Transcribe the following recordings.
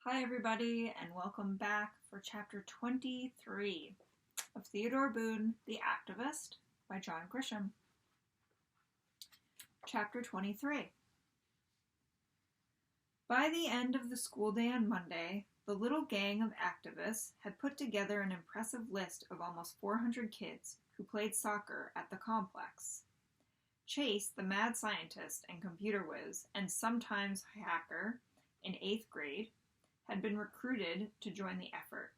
Hi, everybody, and welcome back for Chapter 23 of Theodore Boone, the Activist by John Grisham. Chapter 23. By the end of the school day on Monday, the little gang of activists had put together an impressive list of almost 400 kids who played soccer at the complex. Chase, the mad scientist and computer whiz, and sometimes hacker in 8th grade, had been recruited to join the effort.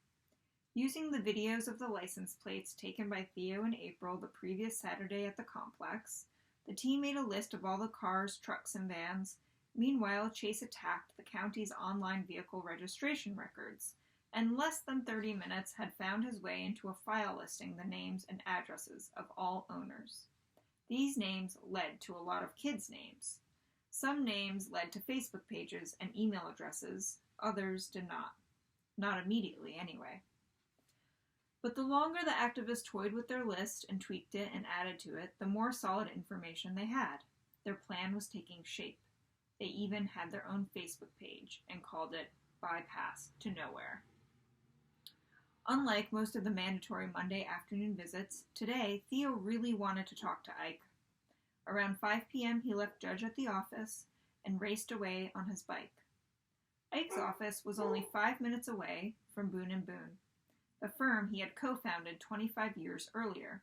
Using the videos of the license plates taken by Theo and April the previous Saturday at the complex, the team made a list of all the cars, trucks, and vans. Meanwhile, Chase attacked the county's online vehicle registration records, and in less than 30 minutes had found his way into a file listing the names and addresses of all owners. These names led to a lot of kids' names. Some names led to Facebook pages and email addresses. Others did not. Not immediately, anyway. But the longer the activists toyed with their list and tweaked it and added to it, the more solid information they had. Their plan was taking shape. They even had their own Facebook page and called it Bypass to Nowhere. Unlike most of the mandatory Monday afternoon visits, today Theo really wanted to talk to Ike. Around 5 p.m. he left Judge at the office and raced away on his bike. Ike's office was only 5 minutes away from Boone & Boone, the firm he had co-founded 25 years earlier.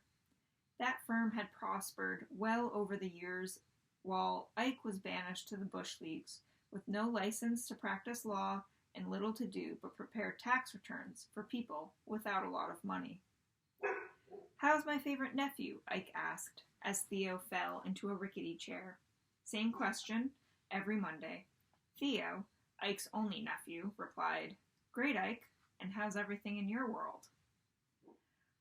That firm had prospered well over the years while Ike was banished to the Bush Leagues with no license to practice law and little to do but prepare tax returns for people without a lot of money. "How's my favorite nephew?" Ike asked, as Theo fell into a rickety chair. Same question every Monday. Theo, Ike's only nephew, replied, "Great, Ike, and how's everything in your world?"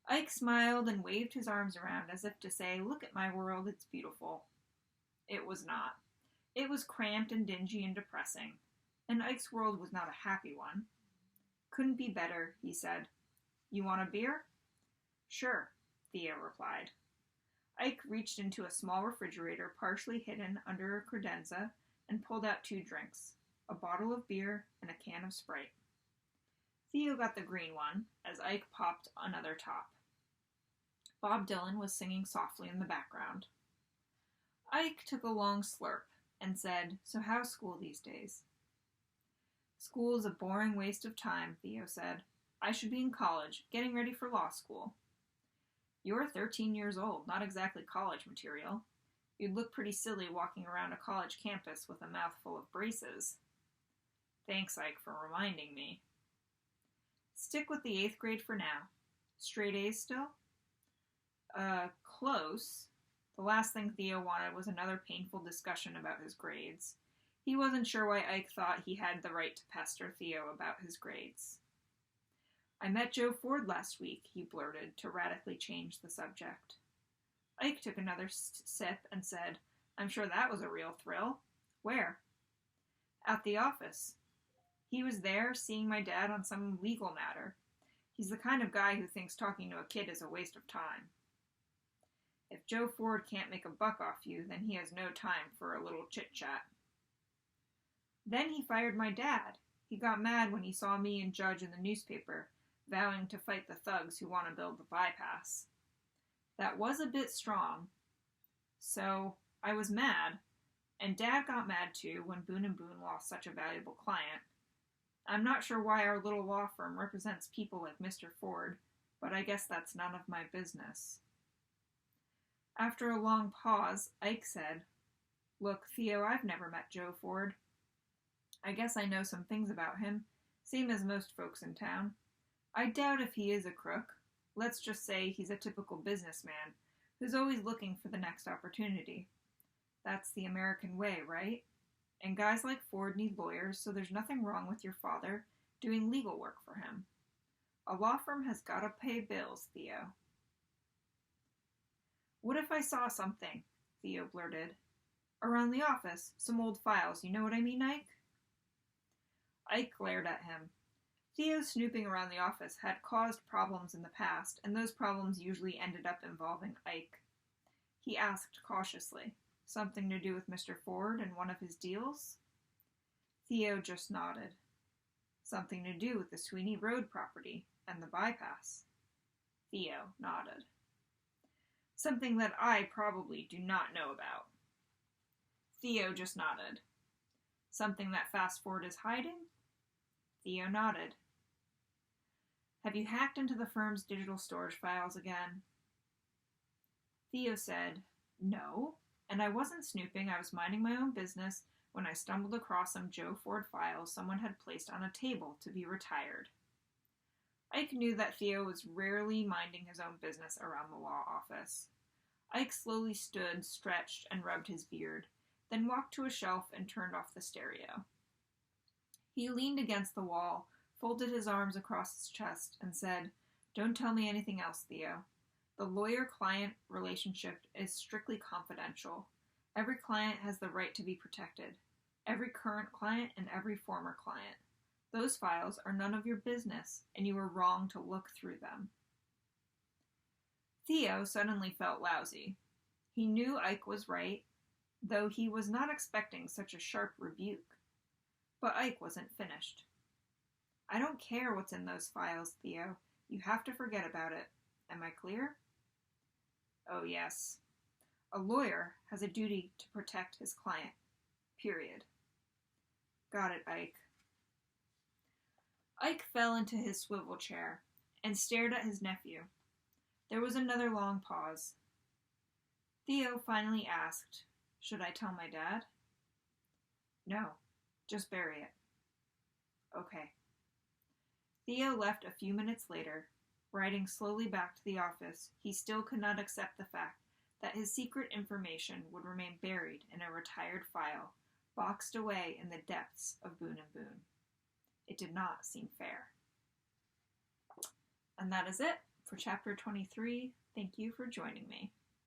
Ike smiled and waved his arms around as if to say, "Look at my world, it's beautiful." It was not. It was cramped and dingy and depressing, and Ike's world was not a happy one. "Couldn't be better," he said. "You want a beer?" "Sure," Theo replied. Ike reached into a small refrigerator partially hidden under a credenza and pulled out 2 drinks. A bottle of beer, and a can of Sprite. Theo got the green one, as Ike popped another top. Bob Dylan was singing softly in the background. Ike took a long slurp and said, "So how's school these days?" "School is a boring waste of time," Theo said. "I should be in college, getting ready for law school." "You're 13 years old, not exactly college material. You'd look pretty silly walking around a college campus with a mouthful of braces." "Thanks, Ike, for reminding me." "Stick with the 8th grade for now. Straight A's still?" Close." The last thing Theo wanted was another painful discussion about his grades. He wasn't sure why Ike thought he had the right to pester Theo about his grades. "I met Joe Ford last week," he blurted to radically change the subject. Ike took another sip and said, "I'm sure that was a real thrill. Where?" "At the office. He was there, seeing my dad on some legal matter. He's the kind of guy who thinks talking to a kid is a waste of time." "If Joe Ford can't make a buck off you, then he has no time for a little chit-chat." "Then he fired my dad. He got mad when he saw me and Judge in the newspaper, vowing to fight the thugs who want to build the bypass." "That was a bit strong." "So, I was mad, and Dad got mad too when Boone & Boone lost such a valuable client. I'm not sure why our little law firm represents people like Mr. Ford, but I guess that's none of my business." After a long pause, Ike said, "Look, Theo, I've never met Joe Ford. I guess I know some things about him, same as most folks in town. I doubt if he is a crook. Let's just say he's a typical businessman who's always looking for the next opportunity. That's the American way, right? And guys like Ford need lawyers, so there's nothing wrong with your father doing legal work for him. A law firm has got to pay bills, Theo." "What if I saw something?" Theo blurted. "Around the office, some old files, you know what I mean, Ike?" Ike glared at him. Theo's snooping around the office had caused problems in the past, and those problems usually ended up involving Ike. He asked cautiously, "Something to do with Mr. Ford and one of his deals?" Theo just nodded. Something to do with the Sweeney Road property and the bypass. Theo nodded. Something that I probably do not know about. Theo just nodded. Something that Fast Forward is hiding? Theo nodded. Have you hacked into the firm's digital storage files again? Theo said, No, and I wasn't snooping. I was minding my own business when I stumbled across some Joe Ford files someone had placed on a table to be retired. Ike knew that Theo was rarely minding his own business around the law office. Ike slowly stood, stretched, and rubbed his beard, then walked to a shelf and turned off the stereo. He leaned against the wall, folded his arms across his chest, and said, Don't tell me anything else, Theo. The lawyer-client relationship is strictly confidential. Every client has the right to be protected. Every current client and every former client. Those files are none of your business, and you were wrong to look through them. Theo suddenly felt lousy. He knew Ike was right, though he was not expecting such a sharp rebuke. But Ike wasn't finished. I don't care what's in those files, Theo. You have to forget about it. Am I clear? Oh, yes. A lawyer has a duty to protect his client. Period. Got it, Ike. Ike fell into his swivel chair and stared at his nephew. There was another long pause. Theo finally asked, Should I tell my dad? No, just bury it. Okay. Theo left a few minutes later. Riding slowly back to the office, he still could not accept the fact that his secret information would remain buried in a retired file, boxed away in the depths of Boone & Boone. It did not seem fair. And that is it for Chapter 23. Thank you for joining me.